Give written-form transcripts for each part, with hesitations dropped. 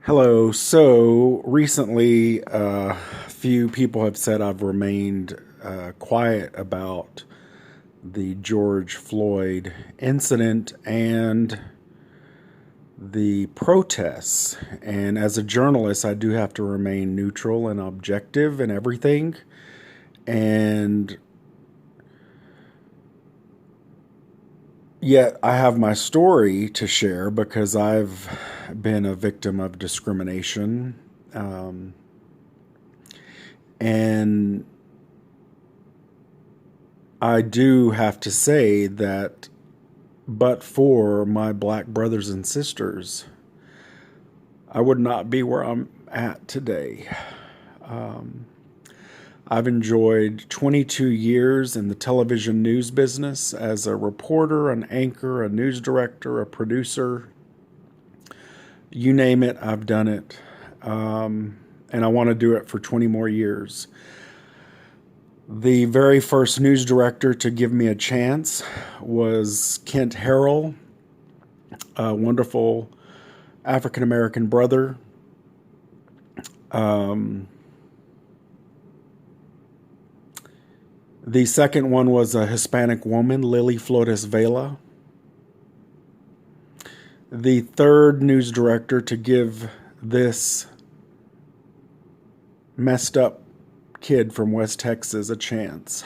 Hello. So recently, a few people have said I've remained quiet about the George Floyd incident and the protests. And as a journalist, I do have to remain neutral and objective in everything. And yet, I have my story to share because I've been a victim of discrimination. Um, and I do have to say that, but for my black brothers and sisters, I would not be where I'm at today. Um, I've enjoyed 22 years in the television news business as a reporter, an anchor, a news director, a producer. You name it, I've done it. And I want to do it for 20 more years. The very first news director to give me a chance was Kent Harrell, a wonderful African American brother. Um, the second one was a Hispanic woman, Lily Flores Vela. The third news director to give this messed up kid from West Texas a chance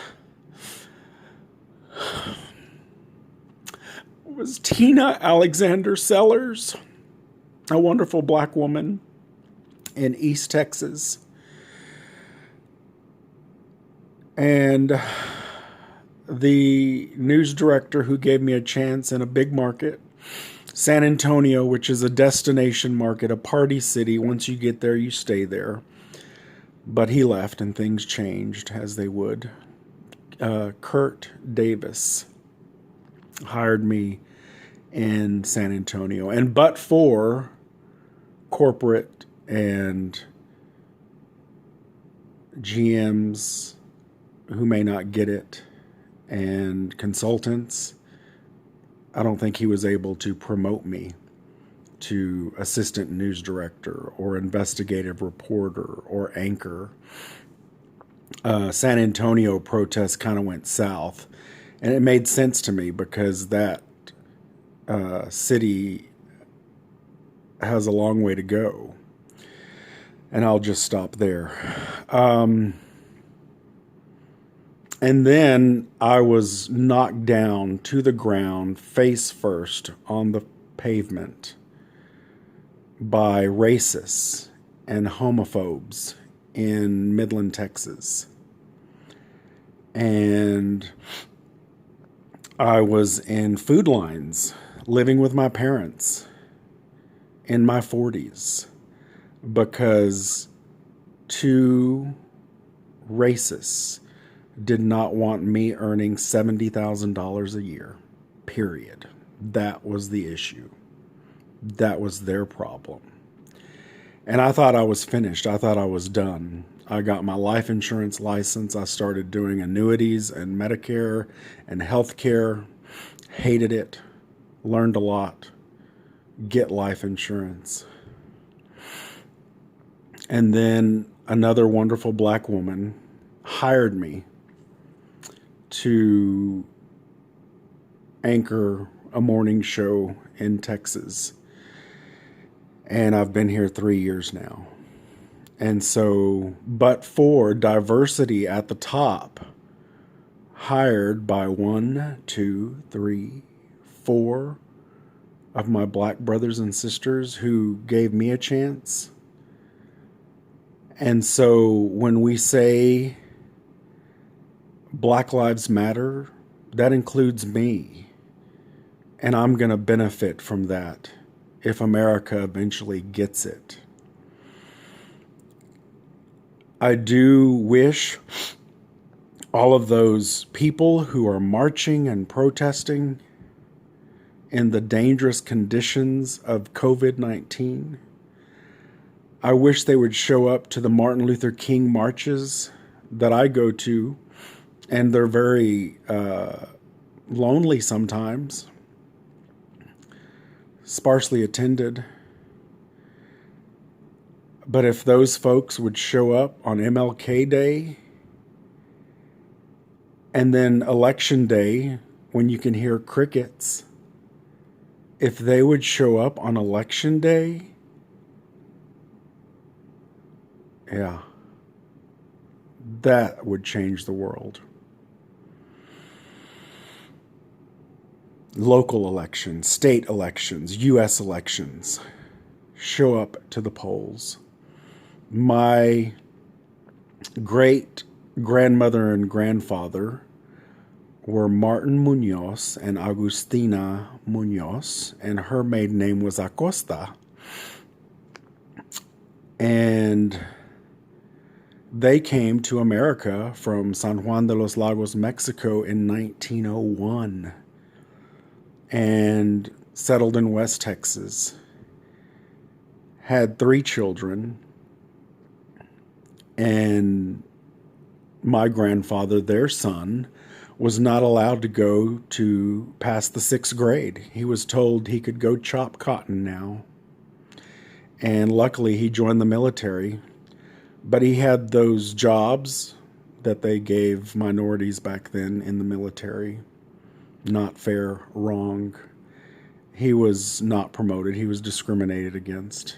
was Tina Alexander Sellers, a wonderful black woman in East Texas. And the news director who gave me a chance in a big market, San Antonio, which is a destination market, a party city. Once you get there, you stay there. But he left and things changed as they would. Kurt Davis hired me in San Antonio. And but for corporate and GMs who may not get it and consultants, I don't think he was able to promote me to assistant news director or investigative reporter or anchor. San Antonio protests kind of went south, and it made sense to me because that city has a long way to go. And I'll just stop there. And then I was knocked down to the ground, face first, on the pavement by racists and homophobes in Midland, Texas. And I was in food lines living with my parents in my 40s because two racists did not want me earning $70,000 a year, period. That was the issue. That was their problem. And I thought I was finished. I thought I was done. I got my life insurance license. I started doing annuities and Medicare and healthcare. Hated it. Learned a lot. Get life insurance. And then another wonderful black woman hired me to anchor a morning show in Texas. And I've been here 3 years now. And so, but for diversity at the top, hired by 1, 2, 3, 4 of my black brothers and sisters who gave me a chance. And so when we say Black Lives Matter, that includes me. And I'm going to benefit from that if America eventually gets it. I do wish all of those people who are marching and protesting in the dangerous conditions of COVID-19, I wish they would show up to the Martin Luther King marches that I go to, and they're very lonely sometimes, sparsely attended. But if those folks would show up on MLK Day and then Election Day, when you can hear crickets, if they would show up on Election Day, yeah, that would change the world. Local elections, state elections, U.S. elections, show up to the polls. My great grandmother and grandfather were Martin Munoz and Agustina Munoz, and her maiden name was Acosta. And they came to America from San Juan de los Lagos, Mexico in 1901 and settled in West Texas. Had 3 children, and my grandfather, their son, was not allowed to go to past the 6th grade. He was told he could go chop cotton now. And luckily he joined the military. But he had those jobs that they gave minorities back then in the military. Not fair, wrong. He was not promoted. He was discriminated against.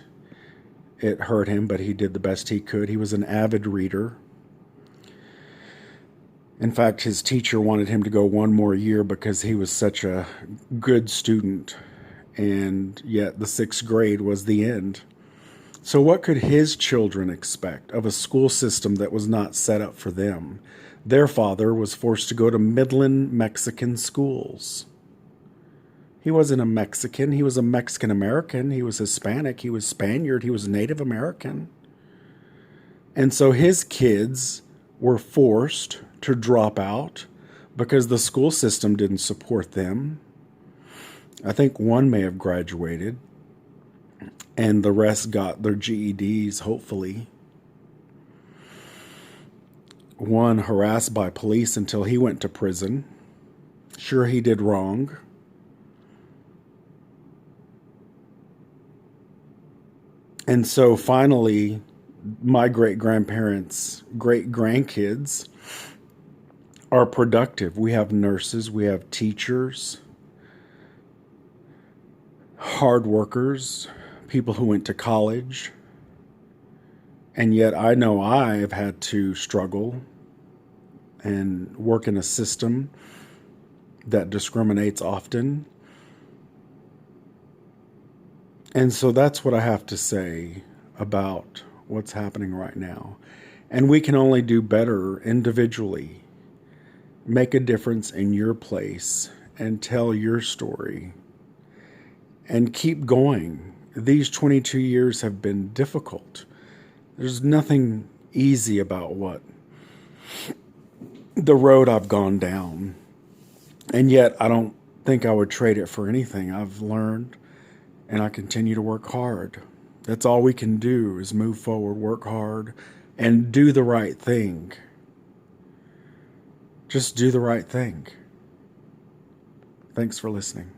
It hurt him, but he did the best he could. He was an avid reader. In fact, his teacher wanted him to go one more year because he was such a good student, and yet the 6th grade was the end. So what could his children expect of a school system that was not set up for them? Their father was forced to go to Midland Mexican schools. He wasn't a Mexican. He was a Mexican American. He was Hispanic. He was Spaniard. He was Native American. And so his kids were forced to drop out because the school system didn't support them. I think one may have graduated, and the rest got their GEDs, hopefully. One harassed by police until he went to prison. Sure, he did wrong. And so finally, my great-grandparents' great-grandkids are productive. We have nurses, we have teachers, hard workers, people who went to college. And yet I know I have had to struggle and work in a system that discriminates often. And so that's what I have to say about what's happening right now. And we can only do better individually. Make a difference in your place and tell your story. And keep going. These 22 years have been difficult. There's nothing easy about what the road I've gone down. And yet I don't think I would trade it for anything. I've learned, and I continue to work hard. That's all we can do is move forward, work hard, and do the right thing. Just do the right thing. Thanks for listening.